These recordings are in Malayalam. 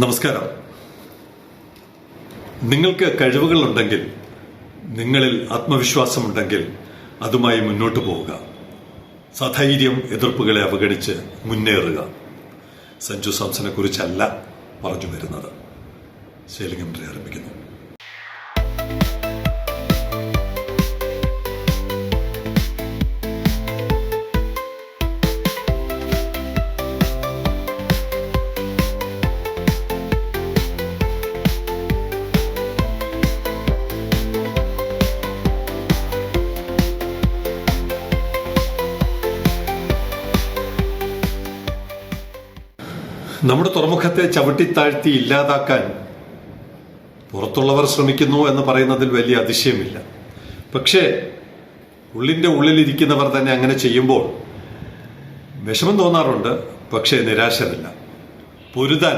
നമസ്കാരം. നിങ്ങൾക്ക് കഴിവുകളുണ്ടെങ്കിൽ, നിങ്ങളിൽ ആത്മവിശ്വാസമുണ്ടെങ്കിൽ അതുമായി മുന്നോട്ട് പോവുക. സധൈര്യം എതിർപ്പുകളെ അവഗണിച്ച് മുന്നേറുക. സഞ്ജു സാംസനെ കുറിച്ചല്ല പറഞ്ഞു വരുന്നത്. ശൈലിംഗം ആരംഭിക്കുന്നു. നമ്മുടെ തുറമുഖത്തെ ചവിട്ടിത്താഴ്ത്തി ഇല്ലാതാക്കാൻ പുറത്തുള്ളവർ ശ്രമിക്കുന്നു എന്ന് പറയുന്നതിൽ വലിയ അതിശയമില്ല. പക്ഷേ ഉള്ളിന്റെ ഉള്ളിലിരിക്കുന്നവർ തന്നെ അങ്ങനെ ചെയ്യുമ്പോൾ വിഷമം തോന്നാറുണ്ട്. പക്ഷേ നിരാശരില്ല. പൊരുതാൻ,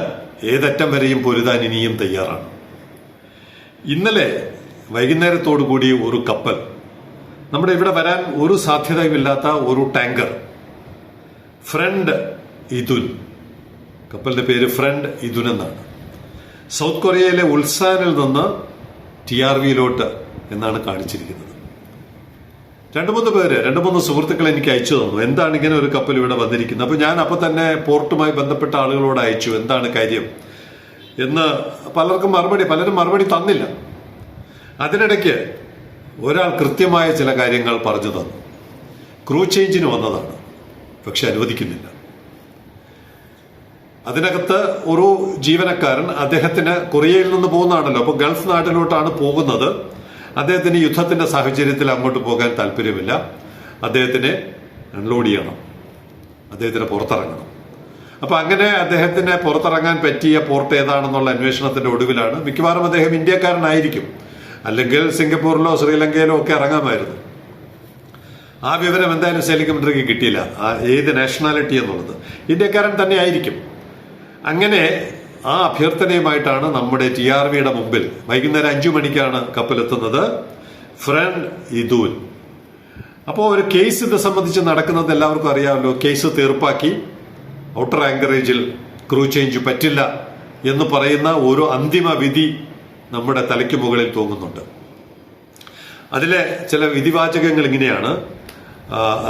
ഏതറ്റം വരെയും പൊരുതാൻ ഇനിയും തയ്യാറാണ്. ഇന്നലെ വൈകുന്നേരത്തോടുകൂടി ഒരു കപ്പൽ, നമ്മുടെ ഇവിടെ വരാൻ ഒരു സാധ്യതയുമില്ലാത്ത ഒരു ടാങ്കർ, ഫ്രണ്ട് ഇതുൻ, കപ്പലിന്റെ പേര് ഫ്രണ്ട് ഇതുൻ എന്നാണ്, സൗത്ത് കൊറിയയിലെ ഉൾസാനിൽ നിന്ന് TRVയിലോട്ട് എന്നാണ് കാണിച്ചിരിക്കുന്നത്. രണ്ട് മൂന്ന് സുഹൃത്തുക്കൾ എനിക്ക് അയച്ചു തന്നു, എന്താണ് ഇങ്ങനെ ഒരു കപ്പൽ ഇവിടെ വന്നിരിക്കുന്നത്. അപ്പൊ ഞാൻ തന്നെ പോർട്ടുമായി ബന്ധപ്പെട്ട ആളുകളോട് അയച്ചു, എന്താണ് കാര്യം എന്ന്. പലരും മറുപടി തന്നില്ല. അതിനിടയ്ക്ക് ഒരാൾ കൃത്യമായ ചില കാര്യങ്ങൾ പറഞ്ഞു തന്നു. ക്രൂ ചേഞ്ചിന് വന്നതാണ്, പക്ഷെ അനുവദിക്കുന്നില്ല. അതിനകത്ത് ഒരു ജീവനക്കാരൻ, അദ്ദേഹത്തിന് കൊറിയയിൽ നിന്ന് പോകുന്നതാണല്ലോ, അപ്പൊ ഗൾഫ് നാട്ടിലോട്ടാണ് പോകുന്നത്. അദ്ദേഹത്തിന് യുദ്ധത്തിന്റെ സാഹചര്യത്തിൽ അങ്ങോട്ട് പോകാൻ താല്പര്യമില്ല. അദ്ദേഹത്തിനെ അൺലോഡ് ചെയ്യണം, അദ്ദേഹത്തിന് പുറത്തിറങ്ങണം. അപ്പൊ അങ്ങനെ അദ്ദേഹത്തിന് പുറത്തിറങ്ങാൻ പറ്റിയ പോർട്ട് ഏതാണെന്നുള്ള അന്വേഷണത്തിന്റെ ഒടുവിലാണ്, മിക്കവാറും അദ്ദേഹം ഇന്ത്യക്കാരനായിരിക്കും, അല്ലെങ്കിൽ സിംഗപ്പൂരിലോ ശ്രീലങ്കയിലോ ഒക്കെ ഇറങ്ങാമായിരുന്നു. ആ വിവരം എന്തായാലും സെലികമെട്രിക്ക് കിട്ടിയില്ല, ഏത് നാഷണാലിറ്റി എന്നുള്ളത്. ഇന്ത്യക്കാരൻ തന്നെ ആയിരിക്കും. അങ്ങനെ ആ അഭ്യർത്ഥനയുമായിട്ടാണ് നമ്മുടെ TRVയുടെ മുമ്പിൽ വൈകുന്നേരം 5 മണിക്കാണ് കപ്പലെത്തുന്നത്, ഫ്രണ്ട് ഇദൂൻ. അപ്പോൾ ഒരു കേസ് ഇത് സംബന്ധിച്ച് നടക്കുന്നത് എല്ലാവർക്കും അറിയാമല്ലോ. കേസ് തീർപ്പാക്കി ഔട്ടർ ആങ്കറേജിൽ ക്രൂ ചേഞ്ച് പറ്റില്ല എന്ന് പറയുന്ന ഒരു അന്തിമ വിധി നമ്മുടെ തലയ്ക്ക് മുകളിൽ തൂങ്ങുന്നുണ്ട്. അതിലെ ചില വിധിവാചകങ്ങൾ ഇങ്ങനെയാണ്: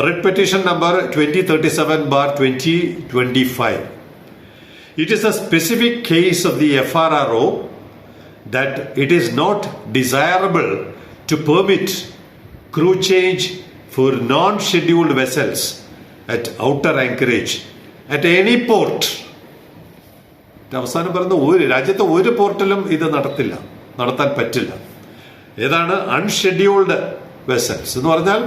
writ petition number 2037/2025. It is a specific case of the FRRO that it is not desirable to permit crew change for non-scheduled vessels at outer anchorage at any port. അവസാനം പറയുന്ന രാജ്യത്തെ ഒരു പോർട്ടിലും ഇത് നടത്താൻ പറ്റില്ല. ഏതാണ് അൺഷെഡ്യൂൾഡ് വെസൽസ് എന്ന് പറഞ്ഞാൽ?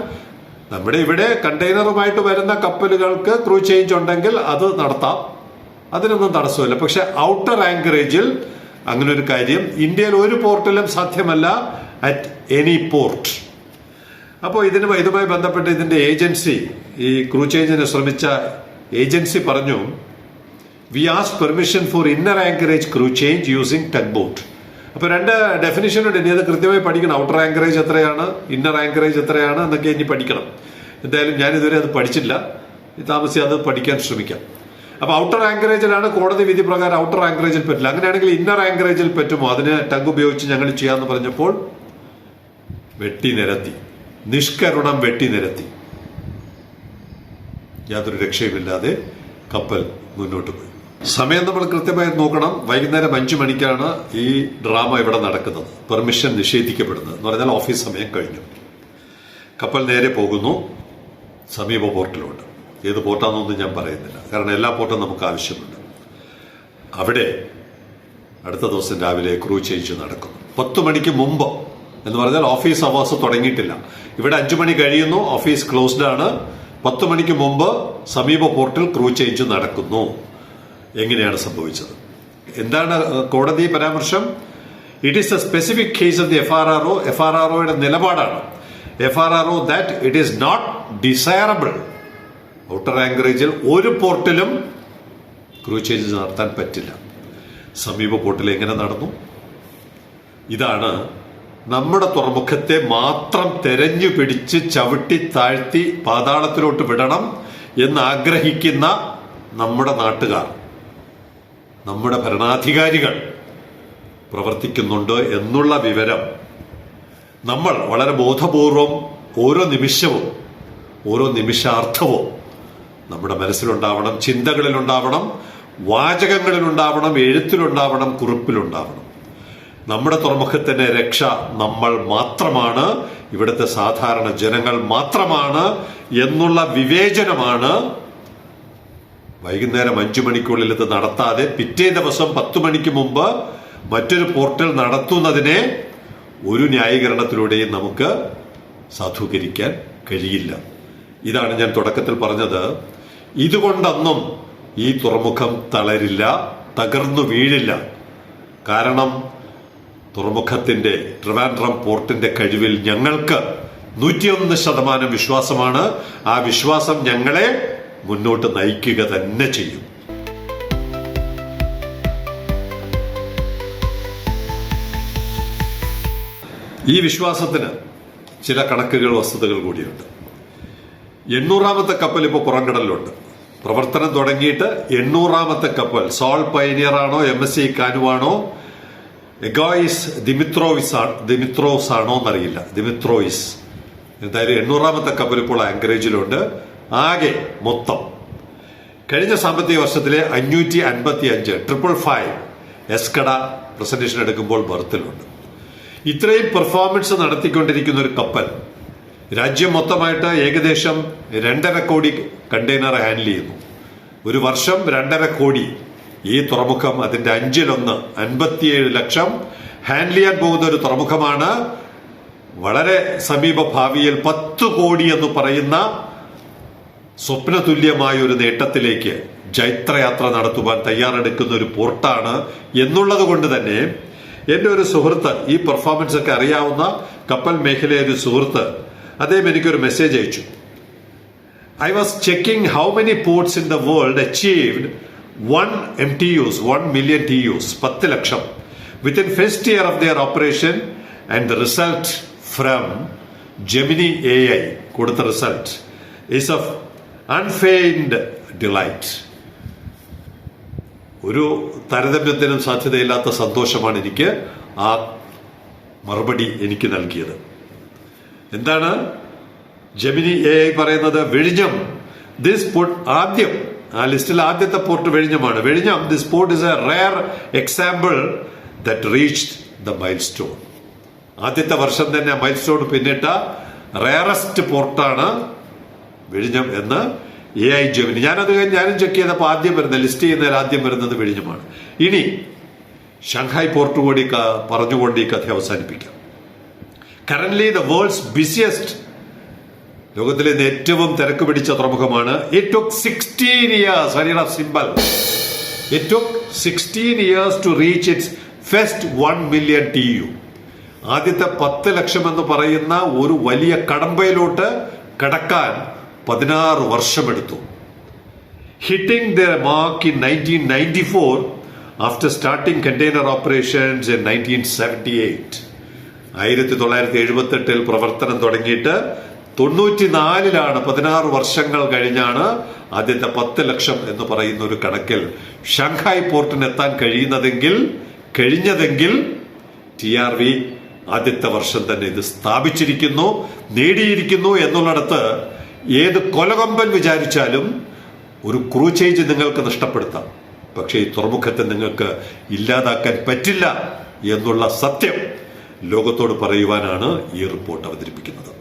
നമ്മുടെ ഇവിടെ കണ്ടെയ്നറുമായിട്ട് വരുന്ന കപ്പലുകൾക്ക് ക്രൂ ചേഞ്ച് ഉണ്ടെങ്കിൽ അത് നടത്താം, അതിനൊന്നും തടസ്സമില്ല. പക്ഷെ ഔട്ടർ ആങ്കറേജിൽ അങ്ങനെ ഒരു കാര്യം ഇന്ത്യയിൽ ഒരു പോർട്ടിലും സാധ്യമല്ല, അറ്റ് എനി പോർട്ട്. അപ്പോൾ ഇതുമായി ബന്ധപ്പെട്ട് ഇതിന്റെ ഏജൻസി, ഈ ക്രൂ ചേഞ്ചിന് ശ്രമിച്ച ഏജൻസി പറഞ്ഞു, V ask permission four inner anchorage crew change using tug boat. അപ്പൊ രണ്ട് ഡെഫിനിഷൻ ഉണ്ട്, ഇനി അത് കൃത്യമായി പഠിക്കണം. ഔട്ടർ ആങ്കറേജ് എത്രയാണ്, ഇന്നർ ആങ്കറേജ് എത്രയാണ് എന്നൊക്കെ ഇനി പഠിക്കണം. എന്തായാലും ഞാൻ ഇതുവരെ അത് പഠിച്ചില്ല, താമസിച്ച് അത് പഠിക്കാൻ ശ്രമിക്കാം. അപ്പൊ ഔട്ടർ ആങ്കറേജിലാണ് കോടതി വിധി പ്രകാരം ഔട്ടർ ആങ്കറേജിൽ പറ്റില്ല. അങ്ങനെയാണെങ്കിൽ ഇന്നർ ആങ്കറേജിൽ പറ്റുമോ? അതിന് ടഗ് ഉപയോഗിച്ച് ഞങ്ങൾ ചെയ്യാന്ന് പറഞ്ഞപ്പോൾ നിഷ്കരുണം വെട്ടി നിരത്തി. യാതൊരു രക്ഷയുമില്ലാതെ കപ്പൽ മുന്നോട്ട് പോയി. സമയം നമ്മൾ കൃത്യമായി നോക്കണം. വൈകുന്നേരം 5 മണിക്കാണ് ഈ ഡ്രാമ ഇവിടെ നടക്കുന്നത്, പെർമിഷൻ നിഷേധിക്കപ്പെടുന്നത് എന്ന് പറഞ്ഞാൽ ഓഫീസ് സമയം കഴിഞ്ഞു. കപ്പൽ നേരെ പോകുന്നു സമീപ പോർട്ടിലോട്ട്. ഏത് പോർട്ടാണെന്നൊന്നും ഞാൻ പറയുന്നില്ല, കാരണം എല്ലാ പോർട്ടും നമുക്ക് ആവശ്യമുണ്ട്. അവിടെ അടുത്ത ദിവസം രാവിലെ ക്രൂ ചേഞ്ച് നടക്കുന്നു. 10 മണിക്ക് മുമ്പ് എന്ന് പറഞ്ഞാൽ ഓഫീസ് അവേഴ്സ് തുടങ്ങിയിട്ടില്ല. ഇവിടെ 5 മണി കഴിയുന്നു, ഓഫീസ് ക്ലോസ്ഡ് ആണ്. 10 മണിക്ക് മുമ്പ് സമീപ പോർട്ടിൽ ക്രൂ ചേഞ്ച് നടക്കുന്നു. എങ്ങനെയാണ് സംഭവിച്ചത്? എന്താണ് കോടതി പരാമർശം? It is a specific case of the FRRO. FRROയുടെ നിലപാടാണ്, FRRO that it is not desirable. Outer ആങ്കറേജിൽ ഒരു പോർട്ടിലും ക്രൂ ചേഞ്ച് നടത്താൻ പറ്റില്ല. സമീപ പോർട്ടിൽ എങ്ങനെ നടന്നു? ഇതാണ് നമ്മുടെ തുറമുഖത്തെ മാത്രം തെരഞ്ഞു പിടിച്ച് ചവിട്ടി താഴ്ത്തി പാതാളത്തിലോട്ട് വിടണം എന്ന് ആഗ്രഹിക്കുന്ന നമ്മുടെ നാട്ടുകാർ. നമ്മുടെ ഭരണാധികാരികൾ പ്രവർത്തിക്കുന്നുണ്ട് എന്നുള്ള വിവരം നമ്മൾ വളരെ ബോധപൂർവം ഓരോ നിമിഷവും ഓരോ നിമിഷാർത്ഥവും നമ്മുടെ മനസ്സിലുണ്ടാവണം, ചിന്തകളിലുണ്ടാവണം, വാചകങ്ങളിലുണ്ടാവണം, എഴുത്തിലുണ്ടാവണം, കുറിപ്പിലുണ്ടാവണം. നമ്മുടെ തുറമുഖത്തിന്റെ രക്ഷ നമ്മൾ മാത്രമാണ്, ഇവിടുത്തെ സാധാരണ ജനങ്ങൾ മാത്രമാണ് എന്നുള്ള വിവേചനമാണ് വൈകുന്നേരം 5 മണിക്കുള്ളിൽ ഇത് നടത്താതെ പിറ്റേ ദിവസം 10 മണിക്ക് മുമ്പ് മറ്റൊരു പോർട്ടൽ നടത്തുന്നതിനെ ഒരു ന്യായീകരണത്തിലൂടെയും നമുക്ക് സാധൂകരിക്കാൻ കഴിയില്ല. ഇതാണ് ഞാൻ തുടക്കത്തിൽ പറഞ്ഞത്. ഇതുകൊണ്ടൊന്നും ഈ തുറമുഖം തളരില്ല, തകർന്നു വീഴില്ല. കാരണം തുറമുഖത്തിന്റെ ട്രിവാൻഡ്രം പോർട്ടിന്റെ കഴിവിൽ ഞങ്ങൾക്ക് 101% വിശ്വാസമാണ്. ആ വിശ്വാസം ഞങ്ങളെ മുന്നോട്ട് നയിക്കുക തന്നെ ചെയ്യും. ഈ വിശ്വാസത്തിന് ചില കണക്കുകൾ, വസ്തുതകൾ കൂടിയുണ്ട്. 800ാമത്തെ കപ്പൽ ഇപ്പോൾ പുറംകടലിലുണ്ട്. പ്രവർത്തനം തുടങ്ങിയിട്ട് 800ാമത്തെ കപ്പൽ സോൾ പൈനിയർ ആണോ, MSC കാനുവാണോ, എഗോയിസ് ദിമിത്രോസ് ആണോ എന്നറിയില്ല. ദിമിത്രോയിസ് എന്തായാലും 800ാമത്തെ കപ്പൽ ഇപ്പോൾ ആങ്കറേജിലുണ്ട്. ആകെ മൊത്തം കഴിഞ്ഞ സാമ്പത്തിക വർഷത്തിലെ 555 555 എസ്കഡ പ്രസന്റേഷൻ എടുക്കുമ്പോൾ ബർത്തിലുണ്ട്. ഇത്രയും പെർഫോമൻസ് നടത്തിക്കൊണ്ടിരിക്കുന്ന ഒരു കപ്പൽ രാജ്യം മൊത്തമായിട്ട് ഏകദേശം 2.5 കോടി കണ്ടെയ്നർ ഹാൻഡിൽ ചെയ്യുന്നു. ഒരു വർഷം 2.5 കോടി. ഈ തുറമുഖം അതിന്റെ 1/5 57 ലക്ഷം ഹാൻഡിൽ ചെയ്യാൻ പോകുന്ന ഒരു തുറമുഖമാണ്. വളരെ സമീപ ഭാവിയിൽ 10 കോടി എന്ന് പറയുന്ന സ്വപ്നതുല്യമായ ഒരു നേട്ടത്തിലേക്ക് ജൈത്രയാത്ര നടത്തുവാൻ തയ്യാറെടുക്കുന്ന ഒരു പോർട്ടാണ് എന്നുള്ളത് കൊണ്ട് തന്നെ എന്റെ ഒരു സുഹൃത്ത്, ഈ പെർഫോമൻസ് ഒക്കെ അറിയാവുന്ന കപ്പൽ മേഖലയിലെ ഒരു സുഹൃത്ത്, അദ്ദേഹം എനിക്കൊരു മെസ്സേജ് അയച്ചു. I was checking how many ports in the world achieved 1 MTUs, 1 million TUs, 10 lakh within first year of their operation, and the result from Gemini AI കൊടുത്ത result is of unfeigned delight. ഒരു താരതമ്യത്തിനും സാധ്യതയില്ലാത്ത സന്തോഷമാണ് എനിക്ക് ആ മറുപടി എനിക്ക് നൽകിയത്. എന്താണ് ജെമിനി AI പറയുന്നത്? വിഴിഞ്ഞം, ദിസ് പോർട്ട്, ആദ്യം ആ ലിസ്റ്റിൽ ആദ്യത്തെ പോർട്ട് വിഴിഞ്ഞമാണ്. വിഴിഞ്ഞം, this port is A rare example that reached the mile stone. ആദ്യത്തെ വർഷം തന്നെ മൈൽ സ്റ്റോൺ പിന്നിട്ട റെയറസ്റ്റ് പോർട്ടാണ് വിഴിഞ്ഞം എന്ന് AI ജെമിനി. ഞാനും ചെക്ക് ചെയ്തപ്പോൾ ആദ്യം വരുന്നത്, ലിസ്റ്റ് ചെയ്യുന്നതിൽ ആദ്യം വരുന്നത് വിഴിഞ്ഞമാണ്. ഇനി ഷാങ്ഹായ് പോർട്ട് കൂടി പറഞ്ഞുകൊണ്ട് ഈ കഥ അവസാനിപ്പിക്കാം. കറന്റ്ലി ദ വേൾഡ്സ് ബിസിയസ്റ്റ്, ലോകത്തിലെ ഏറ്റവും തിരക്ക് പിടിച്ച തുറമുഖമാണ്. It took 16 years, very rough symbol. It took 16 years to reach its first 1 million TU. ആദ്യത്തെ 10 ലക്ഷം എന്ന് പറയുന്ന ഒരു വലിയ കടമ്പയിലോട്ട് കടക്കാൻ 16 വർഷമെടുത്തു. Hitting their mark in 1994 after starting container operations in 1978. 1978 പ്രവർത്തനം തുടങ്ങിയിട്ട് 94 16 വർഷങ്ങൾ കഴിഞ്ഞാണ് ആദ്യത്തെ 10 ലക്ഷം എന്ന് പറയുന്ന ഒരു കണക്കിൽ ഷാങ്ഹായ് പോർട്ടിന് എത്താൻ കഴിഞ്ഞതെങ്കിൽ TRV ആദ്യത്തെ വർഷം തന്നെ ഇത് സ്ഥാപിച്ചിരിക്കുന്നു, നേടിയിരിക്കുന്നു എന്നുള്ളിടത്ത് ഏത് കൊലകൊമ്പൻ വിചാരിച്ചാലും ഒരു ക്രൂ ചേഞ്ച് നിങ്ങൾക്ക് നഷ്ടപ്പെടുത്താം, പക്ഷേ ഈ തുറമുഖത്തെ നിങ്ങൾക്ക് ഇല്ലാതാക്കാൻ പറ്റില്ല എന്നുള്ള സത്യം ലോകത്തോട് പറയുവാനാണ് ഈ റിപ്പോർട്ട് അവതരിപ്പിക്കുന്നത്.